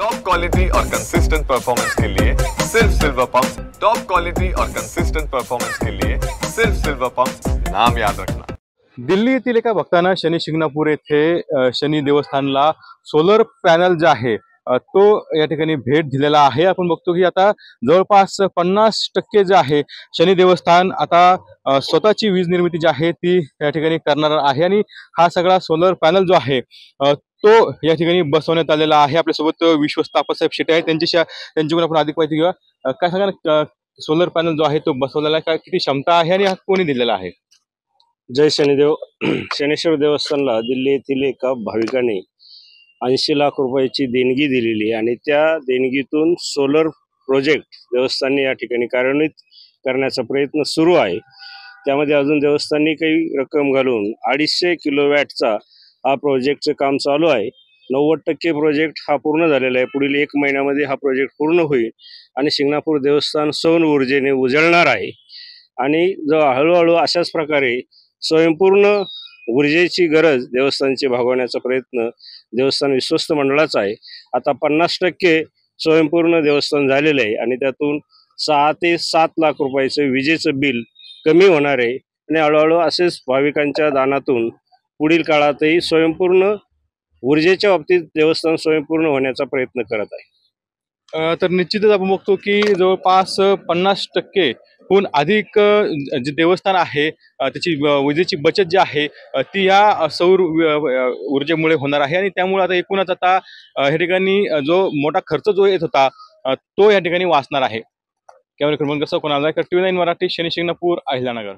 Top quality और consistent performance के लिए सिर्फ सिल्वर पंप्स। टॉप क्वालिटी और कंसिस्टेंट परफॉर्मेंस के लिए सिर्फ सिल्वर पंप्स, नाम याद रखना। दिल्ली येथील एका भक्तानं शनी शिंगणापूर येथे शनी देवस्थानला सोलर पॅनल जे आहे तो या ठिकाणी भेट दिलेला आहे। आपण बघतो की आता जवळपास 50% जे आहे शनी देवस्थान आता स्वतःची वीज निर्मिती जी आहे ती या ठिकाणी करणार आहे आणि हा सगळा सोलर पॅनल जो आहे तो या ठिकाणी बसवण्यात आलेला आहे। आपल्यासोबत विश्वस्त आप्पासाहेब शेटे आहेत, त्यांच्याकडून आपण अधिक माहिती घेऊया। काय सांगा, सोलर पॅनल जो आहे तो बसवलेला काय, किती क्षमता आहे आणि हा कोणी दिलेला आहे? जय शनिदेव। शनेश्वर देवस्थानला दिल्ली येथील एका भाविकाने 80 लाख रुपयाची देणगी दिलेली आणि त्या देणगीतून सोलर प्रोजेक्ट देवस्थानने या ठिकाणी कार्यान्वित करण्याचा प्रयत्न सुरू आहे। त्यामध्ये अजून देवस्थानने काही रक्कम घालून 250 किलोवॅटचा हा प्रोजेक्टचं काम चालू आहे। 90% प्रोजेक्ट हा पूर्ण झालेला आहे। पुढील 1 महिन्यामध्ये हा प्रोजेक्ट पूर्ण होईल आणि शिंगणापूर देवस्थान सौर ऊर्जेने उजळणार आहे आणि जो हळूहळू अशाच प्रकारे स्वयंपूर्ण ऊर्जेची गरज देवस्थानची भागवण्याचा प्रयत्न देवस्थान विश्वस्त मंडळाचा आहे। आता 50% स्वयंपूर्ण देवस्थान झालेलं आहे आणि त्यातून 6 ते 7 लाख रुपयाचं विजेचं बिल कमी होणार आहे आणि हळूहळू असेच भाविकांच्या दानातून पुढील काळातही स्वयंपूर्ण ऊर्जेच्या बाबतीत देवस्थान स्वयंपूर्ण होण्याचा प्रयत्न करत आहे। तर निश्चितच आपण बघतो की जवळपास 50% हून अधिक जे देवस्थान आहे त्याची विजेची बचत जी आहे ती या सौर ऊर्जेमुळे होणार आहे आणि त्यामुळे आता एकूणच आता या ठिकाणी जो मोठा खर्च जो येत होता तो या ठिकाणी वाचणार आहे। कॅमेरा क्रमांक 9 टीव्ही 9 मराठी, शनी शिंगणापूर, अहिल्यानगर।